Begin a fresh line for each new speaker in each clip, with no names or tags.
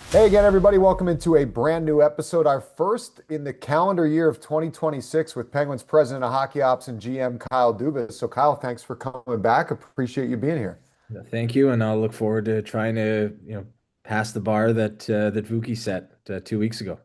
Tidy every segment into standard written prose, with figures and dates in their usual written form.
Hey again, everybody. Welcome into a brand new episode, our first in the calendar year of 2026 with Penguins President of Hockey Ops and GM Kyle Dubas. So, Kyle, thanks for coming back. Appreciate you being here.
Thank you, and I'll look forward to trying to, pass the bar that Vuki set 2 weeks ago.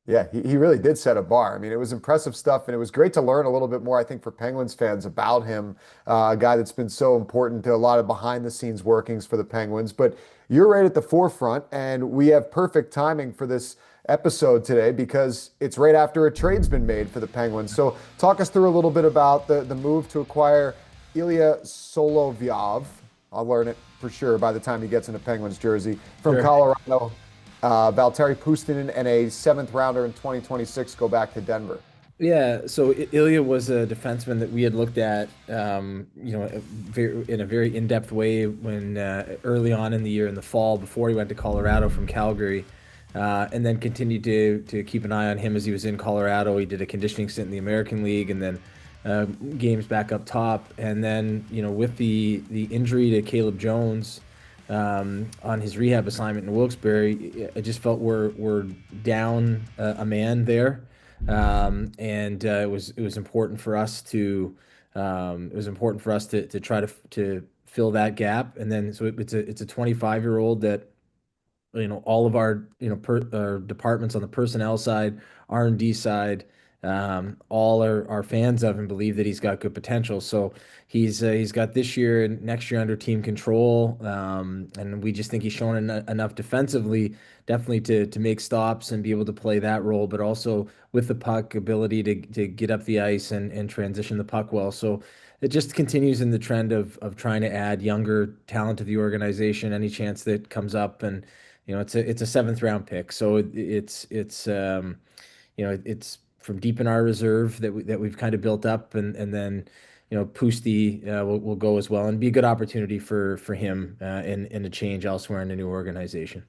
Yeah, he really did set a bar. I mean, it was impressive stuff, and it was great to learn a little bit more, I think, for Penguins fans about him, a guy that's been so important to a lot of behind the scenes workings for the Penguins. But you're right at the forefront, and we have perfect timing for this episode today because it's right after a trade's been made for the Penguins. So, talk us through a little bit about the move to acquire Ilya Solovyov. I'll learn it for sure by the time he gets in a Penguins jersey from
Sure.
Colorado. Valtteri Puustinen and a seventh rounder in 2026 go back to Denver.
Yeah, so Ilya was a defenseman that we had looked at, in a very in-depth way when early on in the year in the fall before he went to Colorado from Calgary, and then continued to keep an eye on him as he was in Colorado. He did a conditioning stint in the American League, and then games back up top, and then with the injury to Caleb Jones on his rehab assignment in Wilkes-Barre, I just felt we're down a man there, and it was important for us to try to fill that gap. And then so it's a 25-year-old that all of our our departments on the personnel side, R&D side, all are fans of and believe that he's got good potential. So he's got this year and next year under team control, and we just think he's shown enough defensively, definitely to make stops and be able to play that role, but also with the puck ability to get up the ice and transition the puck well. So it just continues in the trend of trying to add younger talent to the organization any chance that comes up. And it's a seventh round pick, so it's from deep in our reserve that we've kind of built up, and then Pusty will go as well and be a good opportunity for him in a change elsewhere in a new organization.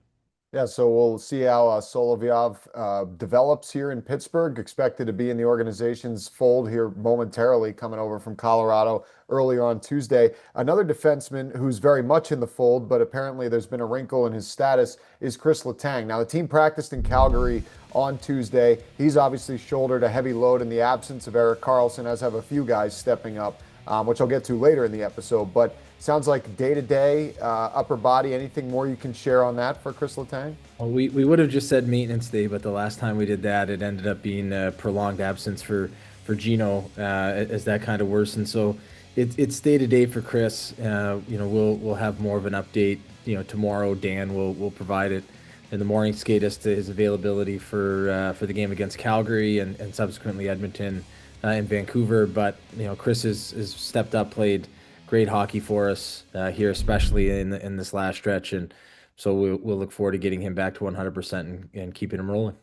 Yeah, so we'll see how Solovyov develops here in Pittsburgh. Expected to be in the organization's fold here momentarily, coming over from Colorado earlier on Tuesday. Another defenseman who's very much in the fold, but apparently there's been a wrinkle in his status, is Kris Letang. Now, the team practiced in Calgary on Tuesday. He's obviously shouldered a heavy load in the absence of Erik Karlsson, as have a few guys stepping up, which I'll get to later in the episode. But sounds like day-to-day, upper body. Anything more you can share on that for Kris Letang?
Well, we would have just said maintenance day, but the last time we did that, it ended up being a prolonged absence for Gino, as that kind of worsened. So it's day to day for Kris. We'll have more of an update. Tomorrow Dan will provide it in the morning skate as to his availability for the game against Calgary and subsequently Edmonton and Vancouver. But Kris has stepped up, played great hockey for us here, especially in this last stretch, and so we'll look forward to getting him back to 100% and keeping him rolling.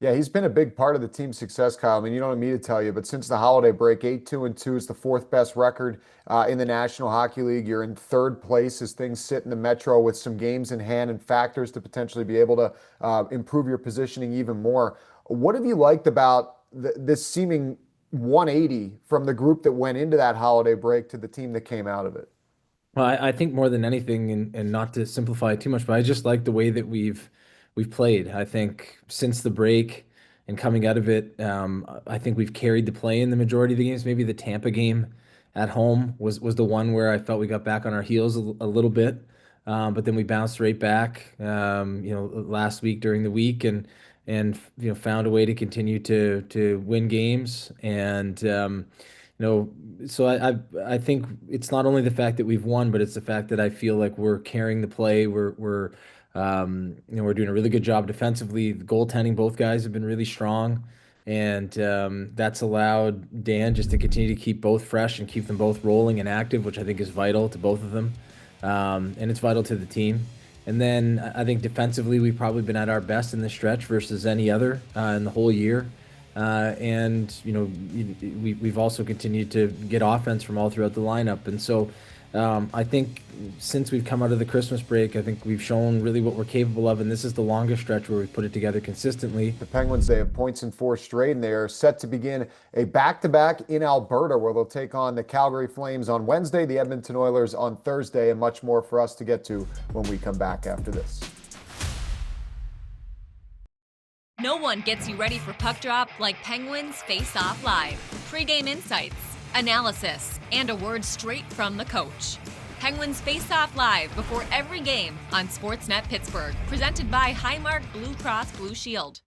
Yeah, he's been a big part of the team's success, Kyle. I mean, you don't need me to tell you, but since the holiday break, 8-2-2 is the fourth best record in the National Hockey League. You're in third place as things sit in the Metro with some games in hand and factors to potentially be able to improve your positioning even more. What have you liked about this seeming 180 from the group that went into that holiday break to the team that came out of it?
Well, I think more than anything, and not to simplify it too much, but I just like the way that we've played. I think since the break and coming out of it, I think we've carried the play in the majority of the games. Maybe the Tampa game at home was the one where I felt we got back on our heels a little bit, but then we bounced right back. Last week during the week, and found a way to continue to win games. And so I think it's not only the fact that we've won, but it's the fact that I feel like we're carrying the play. We're doing a really good job defensively. The goaltending, both guys have been really strong, and that's allowed Dan just to continue to keep both fresh and keep them both rolling and active, which I think is vital to both of them, and it's vital to the team. And then I think defensively, we've probably been at our best in this stretch versus any other in the whole year. And we've also continued to get offense from all throughout the lineup. And so I think since we've come out of the Christmas break, I think we've shown really what we're capable of. And this is the longest stretch where we've put it together consistently.
The Penguins, they have points in four straight, and they are set to begin a back-to-back in Alberta where they'll take on the Calgary Flames on Wednesday, the Edmonton Oilers on Thursday, and much more for us to get to when we come back after this.
No one gets you ready for puck drop like Penguins Face Off Live. Pre-game insights, analysis, and a word straight from the coach. Penguins Face Off Live before every game on SportsNet Pittsburgh. Presented by Highmark Blue Cross Blue Shield.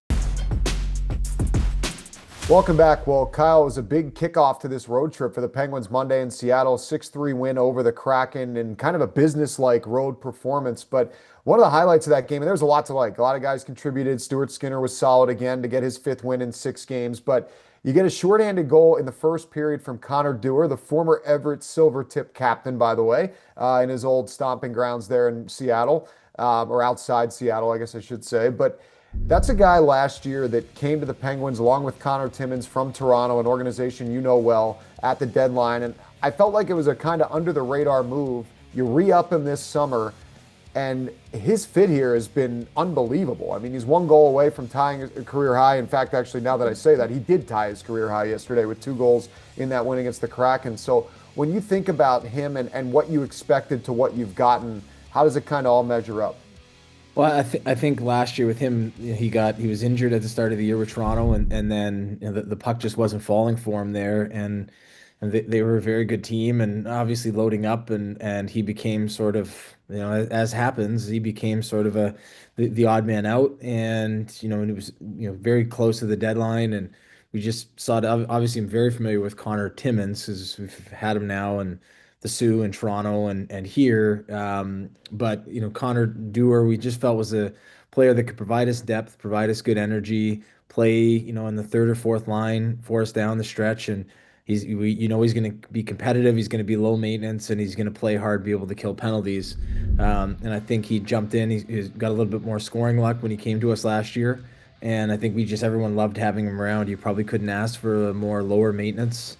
Welcome back. Well, Kyle, it was a big kickoff to this road trip for the Penguins Monday in Seattle, 6-3 win over the Kraken and kind of a business-like road performance. But one of the highlights of that game, and there was a lot to like. A lot of guys contributed. Stuart Skinner was solid again to get his 5th win in 6 games. But you get a shorthanded goal in the first period from Connor Dewar, the former Everett Silvertip captain, by the way, in his old stomping grounds there in Seattle, or outside Seattle, I guess I should say. But that's a guy last year that came to the Penguins along with Connor Timmins from Toronto, an organization you know well, at the deadline. And I felt like it was a kind of under the radar move. You re-up him this summer, and his fit here has been unbelievable. I mean, he's 1 goal away from tying a career high. In fact, actually, now that I say that, he did tie his career high yesterday with 2 goals in that win against the Kraken. So when you think about him and what you expected to what you've gotten, how does it kind of all measure up?
Well, I think last year with him, he was injured at the start of the year with Toronto, and then the puck just wasn't falling for him there, and they were a very good team, and obviously loading up, and he became sort of, as happens, he became sort of the odd man out, and and it was very close to the deadline, and we just saw it. Obviously, I'm very familiar with Connor Timmins because we've had him now and the Sioux in Toronto and here. But Connor Dewar, we just felt was a player that could provide us depth, provide us good energy, play in the 3rd or 4th line for us down the stretch, and he's going to be competitive. He's going to be low maintenance, and he's going to play hard, be able to kill penalties. And I think he jumped in. He's got a little bit more scoring luck when he came to us last year, and I think everyone loved having him around. You probably couldn't ask for a more lower maintenance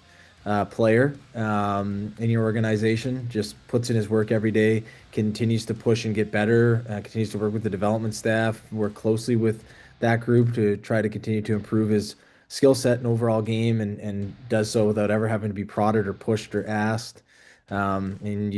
player in your organization. Just puts in his work every day, continues to push and get better, continues to work with the development staff, work closely with that group to try to continue to improve his skill set and overall game, and does so without ever having to be prodded or pushed or asked. And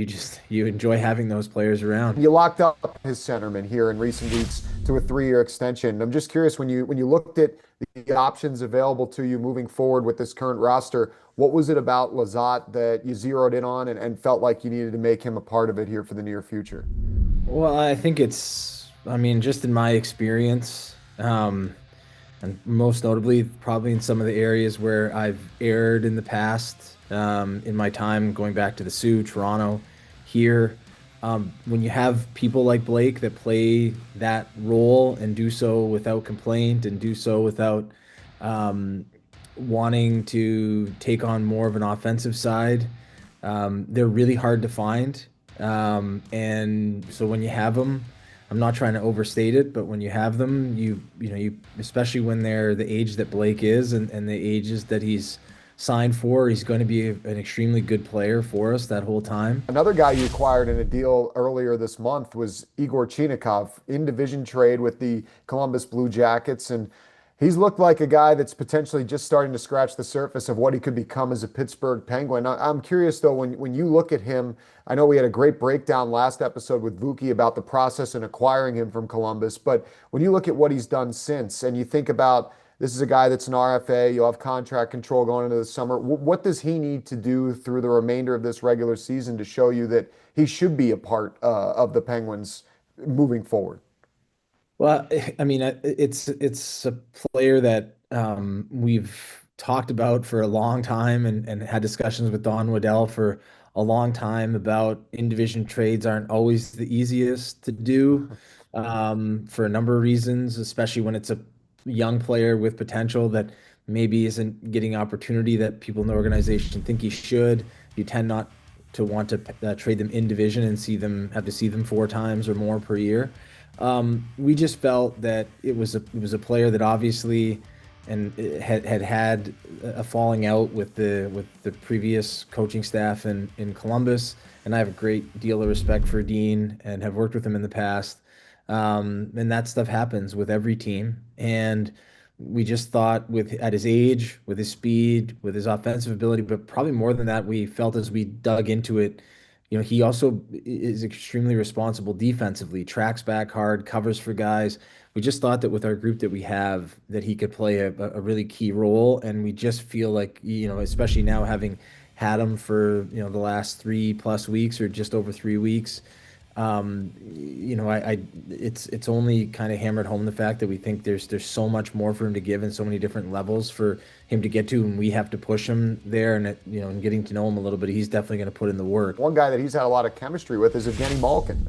you enjoy having those players around.
You locked up his centerman here in recent weeks to a 3-year extension. I'm just curious, when you looked at the options available to you moving forward with this current roster, what was it about Lizotte that you zeroed in on and felt like you needed to make him a part of it here for the near future?
Well, I think just in my experience, and most notably, probably in some of the areas where I've erred in the past, in my time going back to the Sioux, Toronto, here, when you have people like Blake that play that role and do so without complaint and do so without wanting to take on more of an offensive side, they're really hard to find. And so when you have them, I'm not trying to overstate it, but when you have them, you especially when they're the age that Blake is and the ages that he's signed for, he's going to be an extremely good player for us that whole time.
Another guy you acquired in a deal earlier this month was Egor Chinakhov, in division trade with the Columbus Blue Jackets, and he's looked like a guy that's potentially just starting to scratch the surface of what he could become as a Pittsburgh Penguin. I'm curious, though, when you look at him, I know we had a great breakdown last episode with Vuki about the process in acquiring him from Columbus, but when you look at what he's done since and you think about this is a guy that's an RFA, you'll have contract control going into the summer, what does he need to do through the remainder of this regular season to show you that he should be a part of the Penguins moving forward?
Well, I mean, it's a player that we've talked about for a long time and had discussions with Don Waddell for a long time about in-division trades aren't always the easiest to do for a number of reasons, especially when it's a young player with potential that maybe isn't getting opportunity that people in the organization think he should. You tend not to want to trade them in division and have to see them 4 times or more per year. We just felt that it was a player that obviously and had a falling out with the previous coaching staff in Columbus, and I have a great deal of respect for Dean and have worked with him in the past. And that stuff happens with every team. And we just thought at his age, with his speed, with his offensive ability, but probably more than that, we felt as we dug into it, he also is extremely responsible defensively, tracks back hard, covers for guys. We just thought that with our group that we have, that he could play a really key role. And we just feel like, especially now having had him for, the last 3+ weeks or just over 3 weeks, it's only kind of hammered home the fact that we think there's so much more for him to give and so many different levels for him to get to, and we have to push him there. And and getting to know him a little bit, he's definitely going to put in the work.
One guy that he's had a lot of chemistry with is Evgeni Malkin.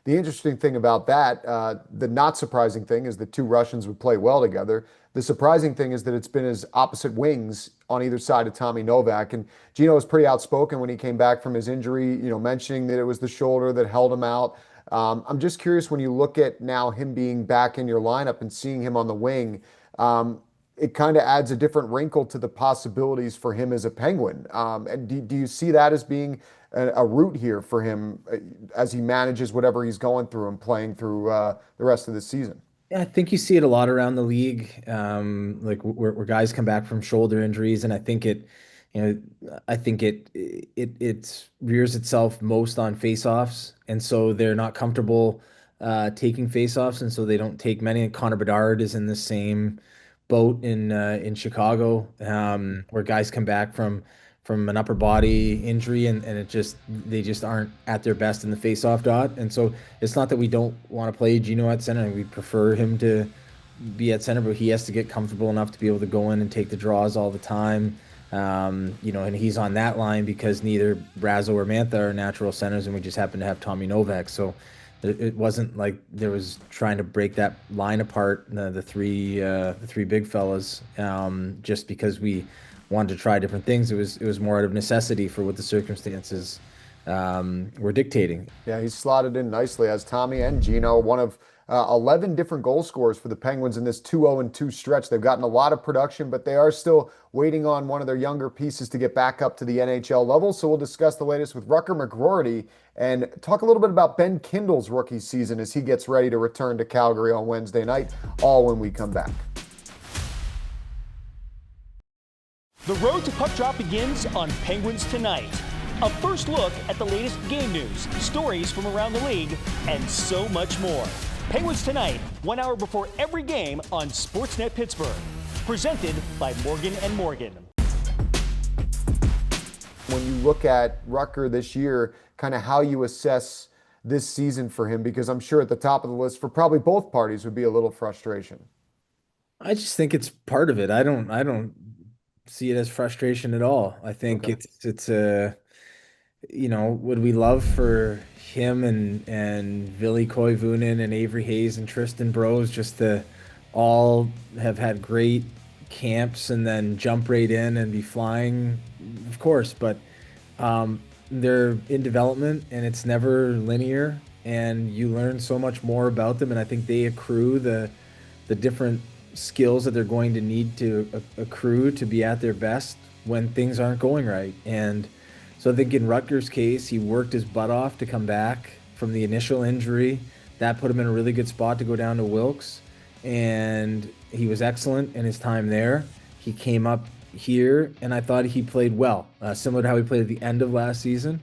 The interesting thing about that, the not surprising thing, is the two Russians would play well together. The surprising thing is that it's been his opposite wings on either side of Tommy Novak. And Gino was pretty outspoken when he came back from his injury, mentioning that it was the shoulder that held him out. I'm just curious, when you look at now him being back in your lineup and seeing him on the wing, it kind of adds a different wrinkle to the possibilities for him as a Penguin. And do you see that as being a route here for him as he manages whatever he's going through and playing through the rest of the season?
Yeah, I think you see it a lot around the league, like where guys come back from shoulder injuries, and I think it rears itself most on faceoffs, and so they're not comfortable taking faceoffs, and so they don't take many. And Connor Bedard is in the same boat in Chicago, where guys come back from an upper body injury, and they just aren't at their best in the faceoff dot. And so it's not that we don't want to play Gino at center, and we prefer him to be at center, but he has to get comfortable enough to be able to go in and take the draws all the time. And he's on that line because neither Brazo or Mantha are natural centers, and we just happen to have Tommy Novak. So it wasn't like there was trying to break that line apart, the three big fellas, just because we wanted to try different things. It was more out of necessity for what the circumstances were dictating.
Yeah, he's slotted in nicely as Tommy and Gino, one of 11 different goal scorers for the Penguins in this 2-0-2 stretch. They've gotten a lot of production, but they are still waiting on one of their younger pieces to get back up to the NHL level. So we'll discuss the latest with Rutger McGroarty and talk a little bit about Ben Kindle's rookie season as he gets ready to return to Calgary on Wednesday night, all when we come back.
The road to Puck Drop begins on Penguins Tonight. A first look at the latest game news, stories from around the league, and so much more. Penguins Tonight, 1 hour before every game on SportsNet Pittsburgh. Presented by Morgan & Morgan.
When you look at Rutger this year, kind of how you assess this season for him, because I'm sure at the top of the list for probably both parties would be a little frustration.
I just think it's part of it. I don't see it as frustration at all. I think
Okay.
it's would we love for him and Ville Koivunen and Avery Hayes and Tristan Brose just to all have had great camps and then jump right in and be flying? Of course, but they're in development and it's never linear, and you learn so much more about them, and I think they accrue the different skills that they're going to need to accrue to be at their best when things aren't going right. And so I think in Rutger's case, he worked his butt off to come back from the initial injury. That put him in a really good spot to go down to Wilkes, and he was excellent in his time there. He came up here, and I thought he played well, similar to how he played at the end of last season.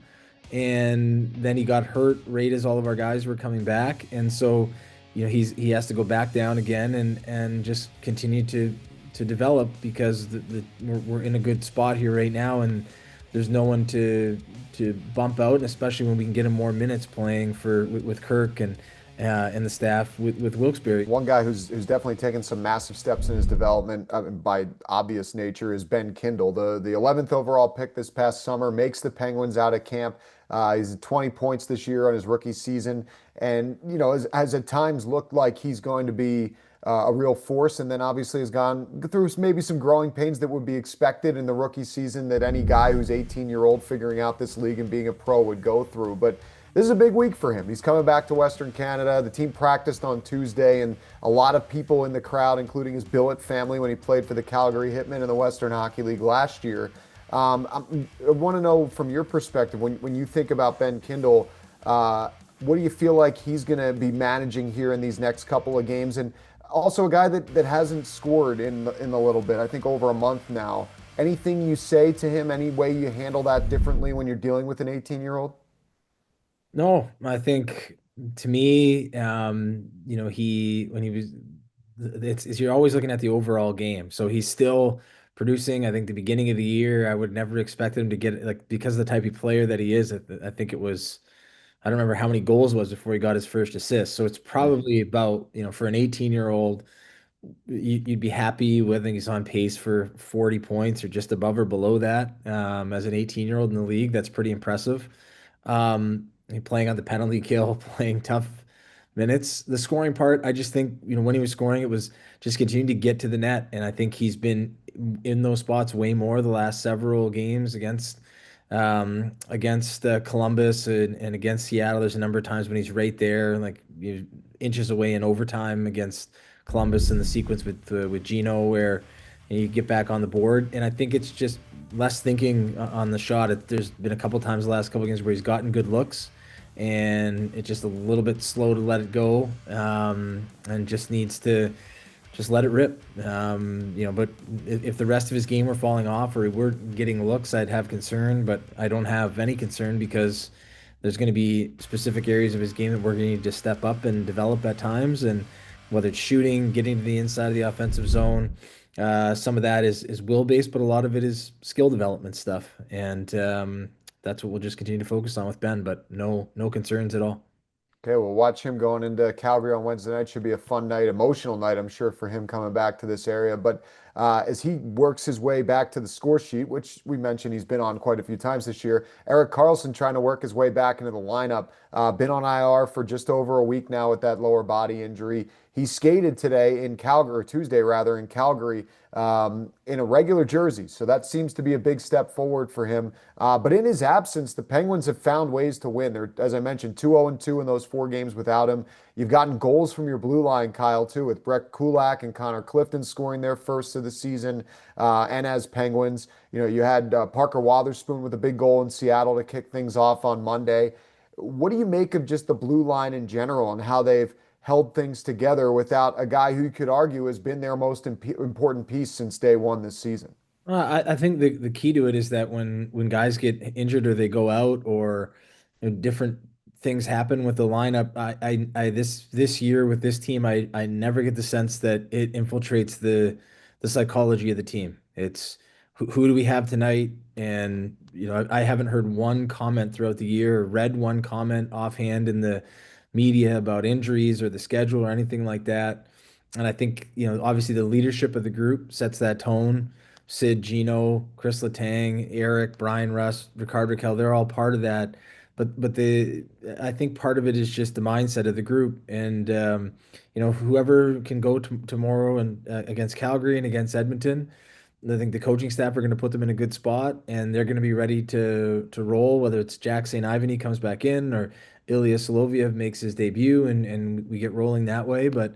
And then he got hurt right as all of our guys were coming back, and so he has to go back down again and just continue to develop, because we're in a good spot here right now, and there's no one to bump out, and especially when we can get him more minutes playing with Kirk and the staff with Wilkes-Barre.
One guy who's definitely taken some massive steps in his development by obvious nature is Ben Kindle, the 11th overall pick this past summer, makes the Penguins out of camp. He's at 20 points this year on his rookie season, and has at times looked like he's going to be a real force, and then obviously has gone through maybe some growing pains that would be expected in the rookie season that any guy who's 18-year-old figuring out this league and being a pro would go through. But this is a big week for him. He's coming back to Western Canada. The team practiced on Tuesday, and a lot of people in the crowd, including his billet family when he played for the Calgary Hitmen in the Western Hockey League last year. I want to know from your perspective, when you think about Ben Kindle, what do you feel like he's going to be managing here in these next couple of games? And also a guy that hasn't scored in a little bit, I think over a month now. Anything you say to him, any way you handle that differently when you're dealing with an 18-year-old?
No, I think to me, he when he was, it's you're always looking at the overall game. So he's still producing. I think the beginning of the year, I would never expect him to get like because of the type of player that he is. I think it was. I don't remember how many goals it was before he got his first assist. So it's probably about, for an 18-year-old, you'd be happy with, I think he's on pace for 40 points or just above or below that. As an 18-year-old in the league, that's pretty impressive. Playing on the penalty kill, playing tough minutes. The scoring part, I just think, when he was scoring, it was just continuing to get to the net. And I think he's been in those spots way more the last several games against Columbus and against Seattle. There's a number of times when he's right there, like inches away in overtime against Columbus in the sequence with Gino, where you get back on the board. And I think it's just less thinking on the shot. There's been a couple times the last couple games where he's gotten good looks, and it's just a little bit slow to let it go, and just needs to just let it rip. But if the rest of his game were falling off or he weren't getting looks, I'd have concern, but I don't have any concern because there's going to be specific areas of his game that we're going to need to step up and develop at times. And whether it's shooting, getting to the inside of the offensive zone, some of that is will based, but a lot of it is skill development stuff. And that's what we'll just continue to focus on with Ben, but no concerns at all.
Okay, we'll watch him going into Calgary on Wednesday night. Should be a fun night, emotional night, I'm sure, for him coming back to this area. But as he works his way back to the score sheet, which we mentioned he's been on quite a few times this year, Erik Karlsson trying to work his way back into the lineup. Been on IR for just over a week now with that lower body injury. He skated today in Calgary, or Tuesday rather, in Calgary, in a regular jersey. So that seems to be a big step forward for him. But in his absence, the Penguins have found ways to win. They're, as I mentioned, 2-0-2 in those 4 games without him. You've gotten goals from your blue line, Kyle, too, with Brett Kulak and Connor Clifton scoring their first of the season, and as Penguins. You had Parker Wotherspoon with a big goal in Seattle to kick things off on Monday. What do you make of just the blue line in general and how they've held things together without a guy who you could argue has been their most important piece since day one this season?
I think the key to it is that when guys get injured or they go out or different things happen with the lineup, I this year with this team, I never get the sense that it infiltrates the psychology of the team. It's who do we have tonight? And I haven't heard one comment throughout the year or read one comment offhand in the media about injuries or the schedule or anything like that. And I think, obviously the leadership of the group sets that tone. Sid, Gino, Chris Letang, Eric, Brian Russ, Ricard Raquel, they're all part of that. But I think part of it is just the mindset of the group. And whoever can go tomorrow and against Calgary and against Edmonton, I think the coaching staff are going to put them in a good spot, and they're going to be ready to roll. Whether it's Jack St. Ivany comes back in or Ilya Soloviev makes his debut, and we get rolling that way. But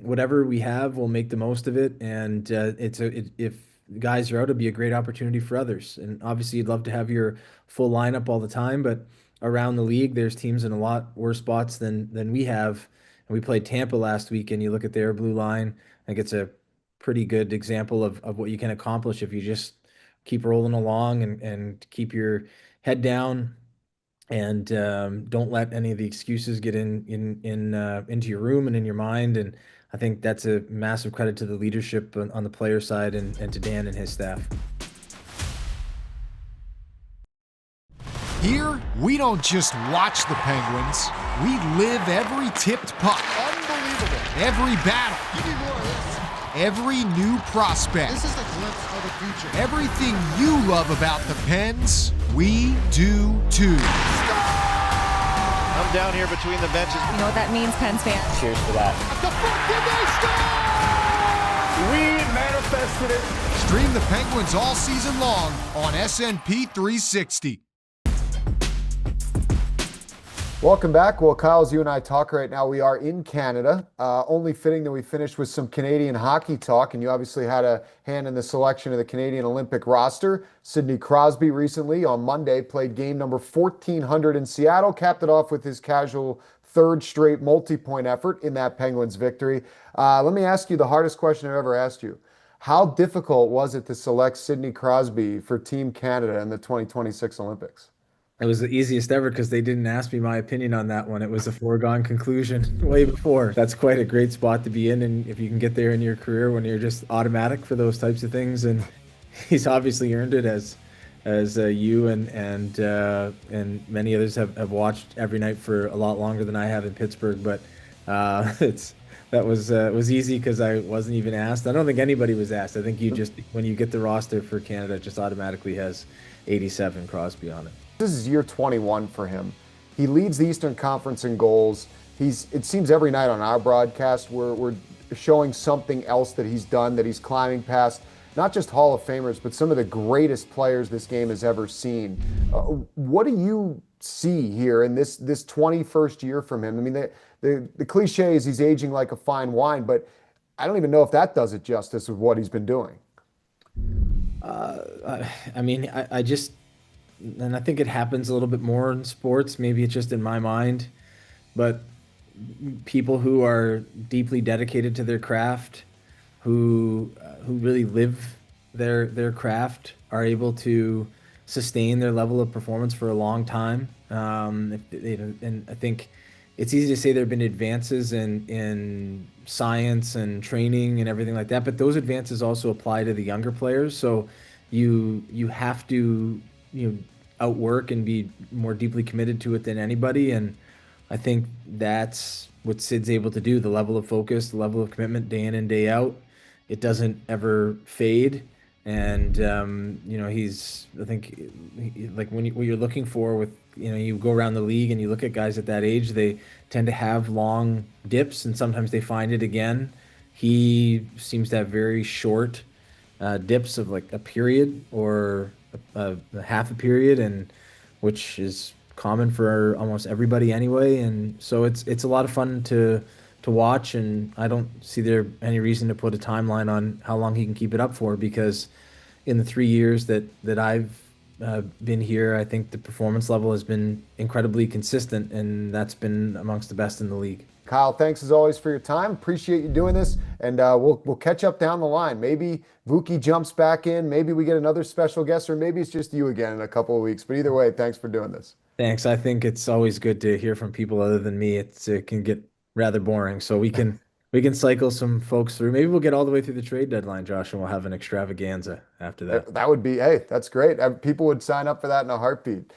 whatever we have, we'll make the most of it. And if guys are out, it'll be a great opportunity for others. And obviously, you'd love to have your full lineup all the time, but around the league, there's teams in a lot worse spots than we have. And we played Tampa last week, and you look at their blue line. I think it's a pretty good example of what you can accomplish if you just keep rolling along and keep your head down and don't let any of the excuses get into your room and in your mind. And I think that's a massive credit to the leadership on the player side and to Dan and his staff.
Here, we don't just watch the Penguins. We live every tipped puck.
Unbelievable.
Every battle.
You need more of this.
Every new prospect.
This is a glimpse of the future.
Everything you love about the Pens, we do too.
I'm down here between the benches.
You know what that means, Pens fans?
Cheers for that.
At the front, did they score?
We manifested it.
Stream the Penguins all season long on SNP 360.
Welcome back. Well, Kyle, as you and I talk right now, we are in Canada. Only fitting that we finished with some Canadian hockey talk, and you obviously had a hand in the selection of the Canadian Olympic roster. Sidney Crosby recently on Monday played game number 1400 in Seattle, capped it off with his casual third straight multi-point effort in that Penguins victory. Let me ask you the hardest question I've ever asked you. How difficult was it to select Sidney Crosby for Team Canada in the 2026 Olympics?
It was the easiest ever because they didn't ask me my opinion on that one. It was a foregone conclusion way before. That's quite a great spot to be in, and if you can get there in your career when you're just automatic for those types of things, and he's obviously earned it as you and many others have watched every night for a lot longer than I have in Pittsburgh. But it's that was easy because I wasn't even asked. I don't think anybody was asked. I think you just when you get the roster for Canada, it just automatically has 87 Crosby on it.
This is year 21 for him. He leads the Eastern Conference in goals. It seems every night on our broadcast we're showing something else that he's done, that he's climbing past not just Hall of Famers, but some of the greatest players this game has ever seen. What do you see here in this 21st year from him? I mean, the cliche is he's aging like a fine wine, but I don't even know if that does it justice with what he's been doing.
I mean, I just, and I think it happens a little bit more in sports. Maybe it's just in my mind, but people who are deeply dedicated to their craft, who really live their craft, are able to sustain their level of performance for a long time. And I think it's easy to say there have been advances in science and training and everything like that, but those advances also apply to the younger players. So you have to outwork and be more deeply committed to it than anybody. And I think that's what Sid's able to do. The level of focus, the level of commitment, day in and day out, it doesn't ever fade. And he's, I think, like what you're looking for with, you go around the league and you look at guys at that age, they tend to have long dips and sometimes they find it again. He seems to have very short dips of like a period or a half a period, and which is common for almost everybody anyway. And so it's a lot of fun to watch, and I don't see there any reason to put a timeline on how long he can keep it up for, because in the 3 years that I've been here, I think the performance level has been incredibly consistent, and that's been amongst the best in the league.
Kyle, thanks as always for your time. Appreciate you doing this, and we'll catch up down the line. Maybe Vuki jumps back in, maybe we get another special guest, or maybe it's just you again in a couple of weeks. But either way, thanks for doing this.
Thanks. I think it's always good to hear from people other than me. It can get rather boring, so we can cycle some folks through. Maybe we'll get all the way through the trade deadline, Josh, and we'll have an extravaganza after that.
That would be, hey, that's great. People would sign up for that in a heartbeat.